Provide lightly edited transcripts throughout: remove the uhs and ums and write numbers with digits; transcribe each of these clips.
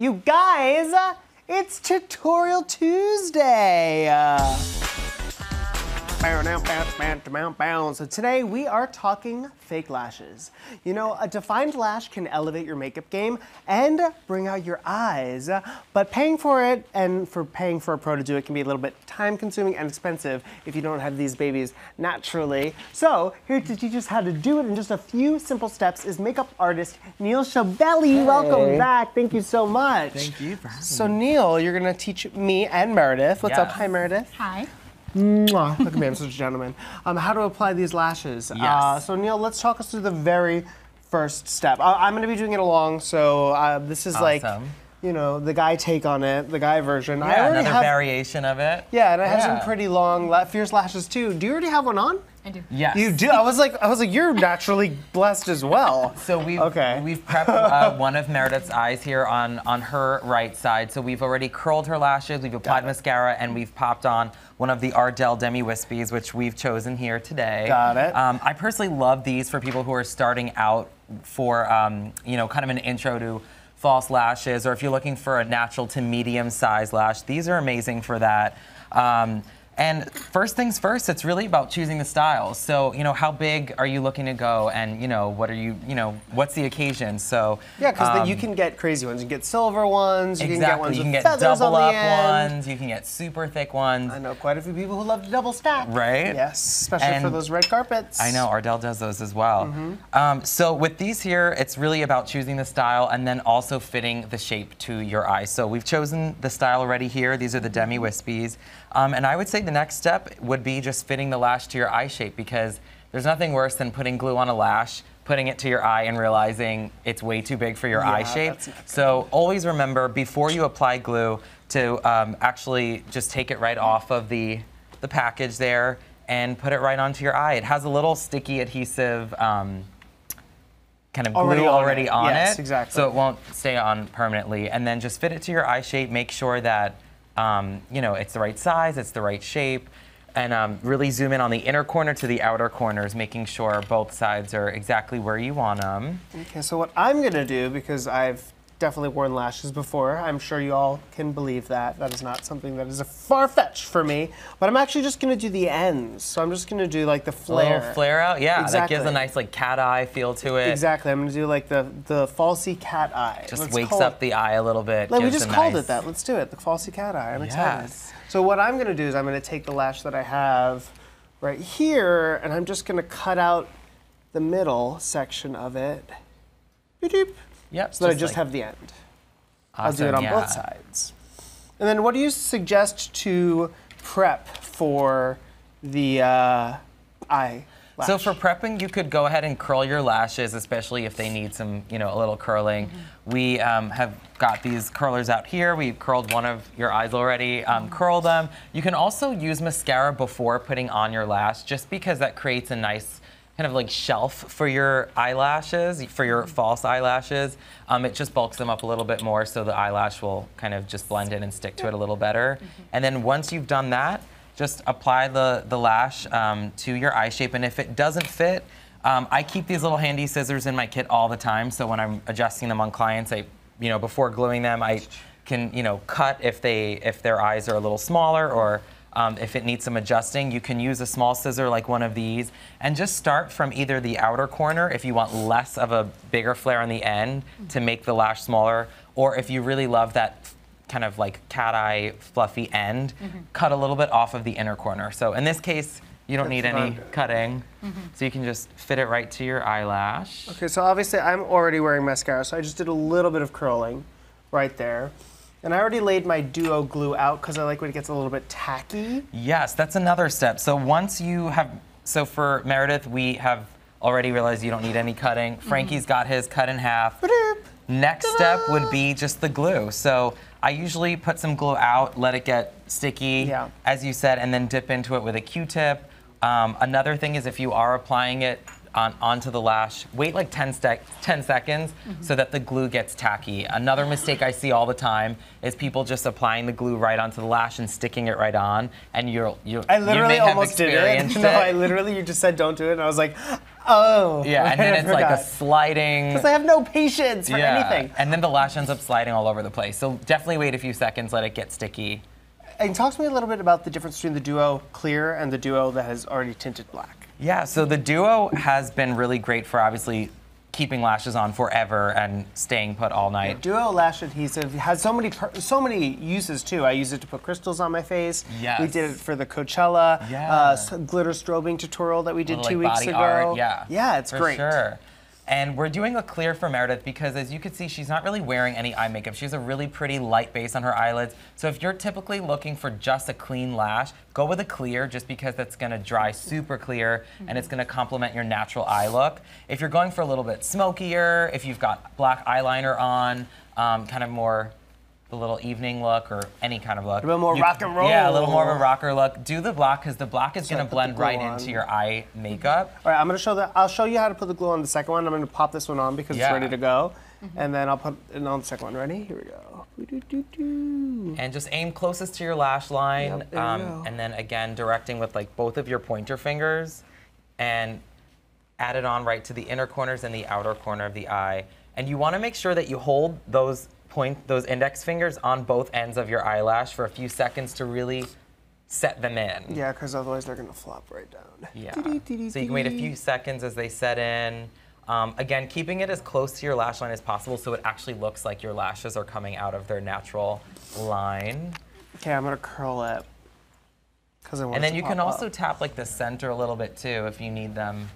You guys, it's Tutorial Tuesday. So today we are talking fake lashes. You know, a defined lash can elevate your makeup game and bring out your eyes, but paying for it and for paying for a pro to do it can be a little bit time consuming and expensive if you don't have these babies naturally. So here to teach us how to do it in just a few simple steps is makeup artist Neil Scibelli. Hey. Welcome back. Thank you so much. Thank you for having me. So Neil, you're gonna teach me and Meredith. What's up? Hi, Meredith. Hi. Mwah. Look at me, I'm such a gentleman. How to apply these lashes. Yes. So Neil, let's talk us through the very first step. I'm going to be doing it along, so this is like, you know, the guy take on it, the guy version. Yeah, another variation of it. Yeah, and I have some pretty long, fierce lashes too. Do you already have one on? I do. Yes. You do? I was like, you're naturally blessed as well. So we've prepped one of Meredith's eyes here on her right side. So we've already curled her lashes, we've applied mascara, and we've popped on one of the Ardell Demi Wispies, which we've chosen here today. Got it. I personally love these for people who are starting out for, you know, kind of an intro to false lashes, or if you're looking for a natural to medium size lash, these are amazing for that. And first things first, it's really about choosing the styles. So, you know, how big are you looking to go, and, you know, what are you know, what's the occasion? So yeah, because you can get crazy ones. You can get silver ones. You exactly. can get ones you can with get feathers double on up the end. ones. You can get super thick ones. I know quite a few people who love to double stack. Right? Yes, especially for those red carpets. I know, Ardell does those as well. So with these here, it's really about choosing the style and then also fitting the shape to your eye. So we've chosen the style already here. These are the Demi Wispies. And I would say the next step would be just fitting the lash to your eye shape, because there's nothing worse than putting glue on a lash, putting it to your eye, and realizing it's way too big for your eye shape. So always remember, before you apply glue, to actually just take it right off of the package there and put it right onto your eye. It has a little sticky adhesive kind of glue already on it. Yes, exactly. So it won't stay on permanently. And then just fit it to your eye shape. Make sure that you know, it's the right size, it's the right shape, and really zoom in on the inner corner to the outer corners, making sure both sides are exactly where you want them. Okay, so what I'm gonna do, because I've definitely worn lashes before, I'm sure you all can believe that. That is not something that is a far-fetched for me, but I'm actually just gonna do the ends. So I'm just gonna do like the flare. A little flare out, yeah, exactly. That gives a nice like cat eye feel to it. Exactly, I'm gonna do like the falsy cat eye. Just wakes up the eye a little bit. Like we just called it that, let's do it, the falsy cat eye, I'm excited. So what I'm gonna do is I'm gonna take the lash that I have right here, and I'm just gonna cut out the middle section of it. Doop. Yep. So that I just have the end. Awesome, I'll do it on both sides. And then what do you suggest to prep for the eye lash? So for prepping, you could go ahead and curl your lashes, especially if they need some, you know, a little curling. We have got these curlers out here. We've curled one of your eyes already. Curl them. You can also use mascara before putting on your lash, just because that creates a nice kind of like shelf for your eyelashes, for your false eyelashes. It just bulks them up a little bit more, so the eyelash will kind of just blend in and stick to it a little better. And then once you've done that, just apply the lash to your eye shape. And if it doesn't fit, I keep these little handy scissors in my kit all the time. So when I'm adjusting them on clients, you know, before gluing them, I can, you know, cut if their eyes are a little smaller, or if it needs some adjusting. You can use a small scissor like one of these, and just start from either the outer corner if you want less of a bigger flare on the end to make the lash smaller, or if you really love that kind of like cat eye fluffy end, cut a little bit off of the inner corner. So in this case, you don't need any cutting, so you can just fit it right to your eyelash. Okay, so obviously I'm already wearing mascara, so I just did a little bit of curling right there. And I already laid my duo glue out because I like when it gets a little bit tacky. Yes, that's another step. So once you have, so for Meredith, we have already realized you don't need any cutting. Frankie's got his cut in half. Next step would be just the glue. So I usually put some glue out, let it get sticky, as you said, and then dip into it with a Q-tip. Another thing is, if you are applying it onto the lash, wait like 10 seconds so that the glue gets tacky. Another mistake I see all the time is people just applying the glue right onto the lash and sticking it right on, and I literally almost did it. No, I literally, you just said don't do it, and I was like, Oh. Yeah, and then it's like a sliding. Because I have no patience for anything. And then the lash ends up sliding all over the place. So definitely wait a few seconds, let it get sticky. And talk to me a little bit about the difference between the Duo Clear and the Duo that has already tinted black. Yeah, so the Duo has been really great for obviously keeping lashes on forever and staying put all night. Yeah, Duo Lash Adhesive has so many uses too. I use it to put crystals on my face. Yes. We did it for the Coachella glitter strobing tutorial that we did 2 weeks ago. Art, yeah. Yeah, it's great. For sure. And we're doing a clear for Meredith because, as you can see, she's not really wearing any eye makeup. She has a really pretty light base on her eyelids. So if you're typically looking for just a clean lash, go with a clear just because that's going to dry super clear and it's going to complement your natural eye look. If you're going for a little bit smokier, if you've got black eyeliner on, kind of more the little evening look or any kind of look. A little more rock and roll. Yeah, a little more of a rocker look. Do the black because the black is going to blend right into your eye makeup. All right, I'm going to show that. I'll show you how to put the glue on the second one. I'm going to pop this one on because it's ready to go. And then I'll put it on the second one. Ready? Here we go. And just aim closest to your lash line. Yep, there you go. And then again, directing with like both of your pointer fingers and add it on right to the inner corners and the outer corner of the eye. And you want to make sure that you hold those index fingers on both ends of your eyelash for a few seconds to really set them in. Yeah, because otherwise they're going to flop right down. Yeah. So you can wait a few seconds as they set in. Again, keeping it as close to your lash line as possible so it actually looks like your lashes are coming out of their natural line. Okay, I'm going to curl it. And then you can also tap like the center a little bit too if you need them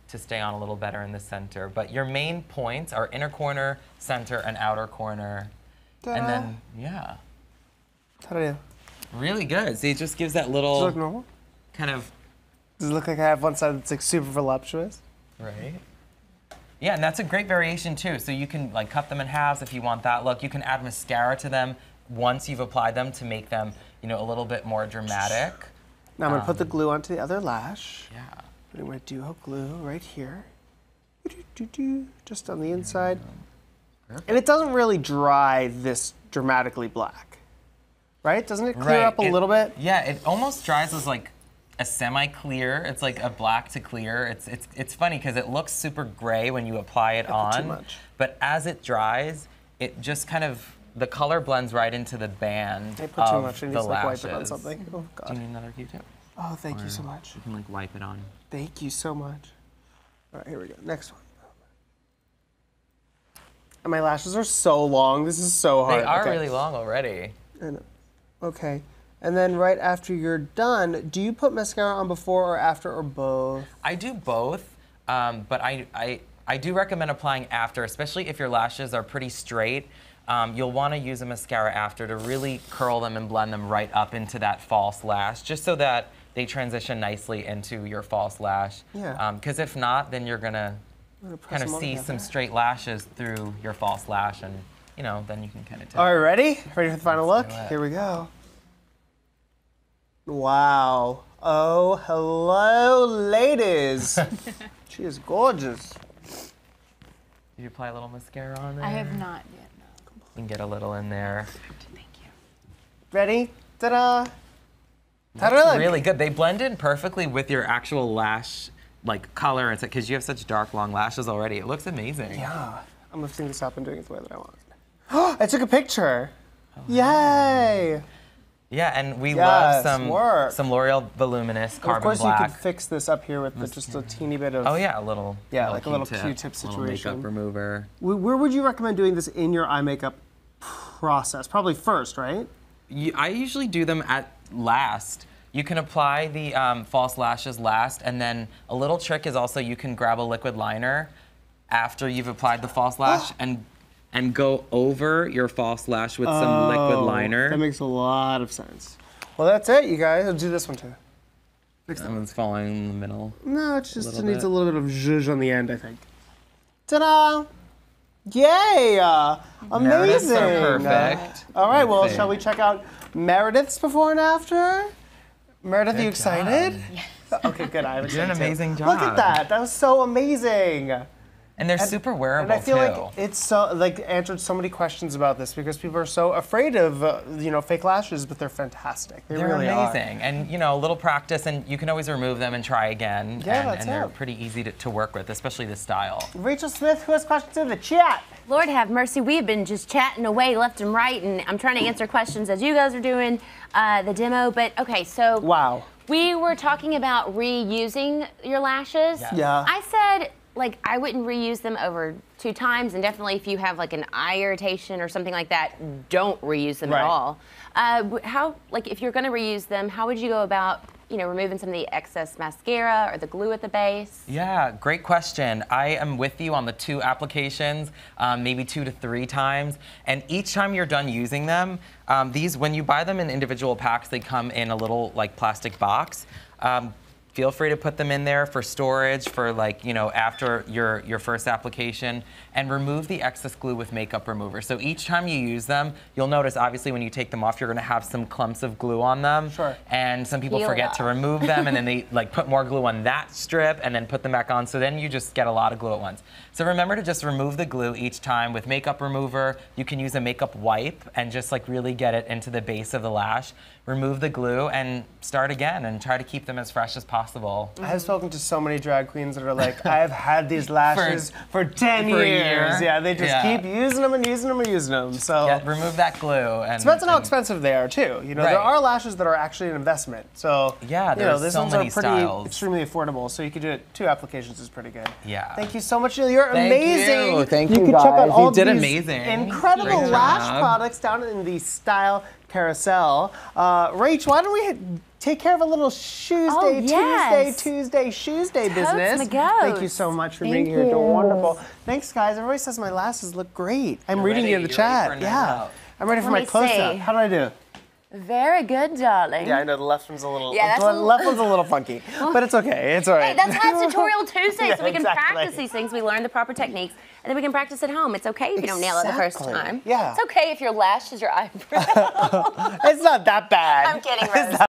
to stay on a little better in the center. But your main points are inner corner, center, and outer corner. Ta-da. And then, yeah. How do I do? Really good. See, it just gives that little... Does it look normal? Kind of... Does it look like I have one side that's like super voluptuous? Right. Yeah, and that's a great variation too. So you can like cut them in halves if you want that look. You can add mascara to them once you've applied them to make them, you know, a little bit more dramatic. Now I'm going to put the glue onto the other lash. Yeah. Putting my Duo glue right here. Just on the inside. And it doesn't really dry this dramatically black. Right? Doesn't it clear up a little bit? Yeah, it almost dries as like a semi-clear. It's like a black to clear. It's funny because it looks super gray when you apply it on. Too much. But as it dries, it just kind of, the color blends right into the band I put too much. I of need the to like wipe lashes. it on something. Oh, God. Do you need another Q-tip? Oh, thank you so much. You can like wipe it on. Thank you so much. All right, here we go. Next one. And my lashes are so long. This is so hard. They are really long already. I know. Okay. And then right after you're done, do you put mascara on before or after or both? I do both, but I do recommend applying after, especially if your lashes are pretty straight. You'll want to use a mascara after to really curl them and blend them right up into that false lash, just so that they transition nicely into your false lash. Yeah. Because if not, then you're gonna kind of see some straight lashes through your false lash, and you know, then you can kind of tell. All right, ready? Ready for the final look? do it. Here we go. Wow. Oh, hello, ladies. She is gorgeous. Did you apply a little mascara on there? I have not yet, no. You can get a little in there. Thank you. Ready? Ta-da! That's really good. They blend in perfectly with your actual lash like color, and because you have such dark, long lashes already. It looks amazing. Yeah. I'm lifting this up and doing it the way that I want. I took a picture. Yay! Yeah, and we love work. some L'Oreal Voluminous Carbon Of course, Black. you could fix this up here with just a teeny bit of. Oh yeah, a little. Like a little Q-tip Little situation. makeup remover. Where would you recommend doing this in your eye makeup process? Probably first, right? I usually do them at last. You can apply the false lashes last, and then a little trick is also you can grab a liquid liner after you've applied the false lash and go over your false lash with some liquid liner. That makes a lot of sense. Well, that's it, you guys. I'll do this one too. That one's falling in the middle. No, it just little needs bit. a little bit of zhuzh on the end, I think. Ta-da! Yay! Amazing! Meredith's are perfect. All right, well, Let's see. shall we check out Meredith's before and after? Meredith, are you excited? Yes. Okay, good. I have You did an excited too. amazing job. Look at that. That was so amazing. And they're super wearable, and I feel too. like it's so answered so many questions about this because people are so afraid of fake lashes, but they're fantastic. They're really amazing. And a little practice, and you can always remove them and try again. Yeah, and they're pretty easy to work with, especially this style. Rachel Smith, who has questions in the chat? Lord have mercy, we've been just chatting away left and right, and I'm trying to answer questions as you guys are doing the demo. But okay, so wow, we were talking about reusing your lashes. Yeah. I said, I wouldn't reuse them over 2 times, and definitely if you have an eye irritation or something like that, don't reuse them at all. If you're going to reuse them, how would you go about removing some of the excess mascara or the glue at the base? Yeah, great question. I am with you on the 2 applications, maybe 2 to 3 times. And each time you're done using them, when you buy them in individual packs, they come in a little plastic box. Feel free to put them in there for storage for after your first application, and remove the excess glue with makeup remover. So each time you use them, you'll notice obviously when you take them off, you're gonna have some clumps of glue on them. Sure. And some people forget to remove them, and then they put more glue on that strip and then put them back on. So then you just get a lot of glue at once. So remember to just remove the glue each time with makeup remover. You can use a makeup wipe and just really get it into the base of the lash. Remove the glue and start again and try to keep them as fresh as possible. I have spoken to so many drag queens that are like, I've had these lashes for 10 years. Yeah, they just keep using them and using them and using them. So yeah, remove that glue. And depends on how expensive they are too. There are lashes that are actually an investment. So yeah, there's these so ones many are pretty styles. extremely affordable. So you could do it 2 applications is pretty good. Yeah. Thank you so much, Neil. You're amazing. Thank you, You can guys. check out all you did these amazing. incredible Great lash job. products down in the Style Carousel. Rach, why don't we take care of a little Tuesday shoes day business. Thank you so much for being here. You're wonderful. Thanks, guys. Everybody says my lashes look great. I'm reading you in the chat. Yeah. I'm ready for my close-up. How do I do? Very good, darling. Yeah, I know the left one's a little. Yeah, the left one's a little funky, but it's okay. It's all right. Hey, that's why it's Tutorial Tuesday, so we can exactly. practice these things. We learn the proper techniques, and then we can practice at home. It's okay if you don't nail it the first time. Yeah. It's okay if your lash is your eyebrow. It's not that bad. I'm kidding, Rose.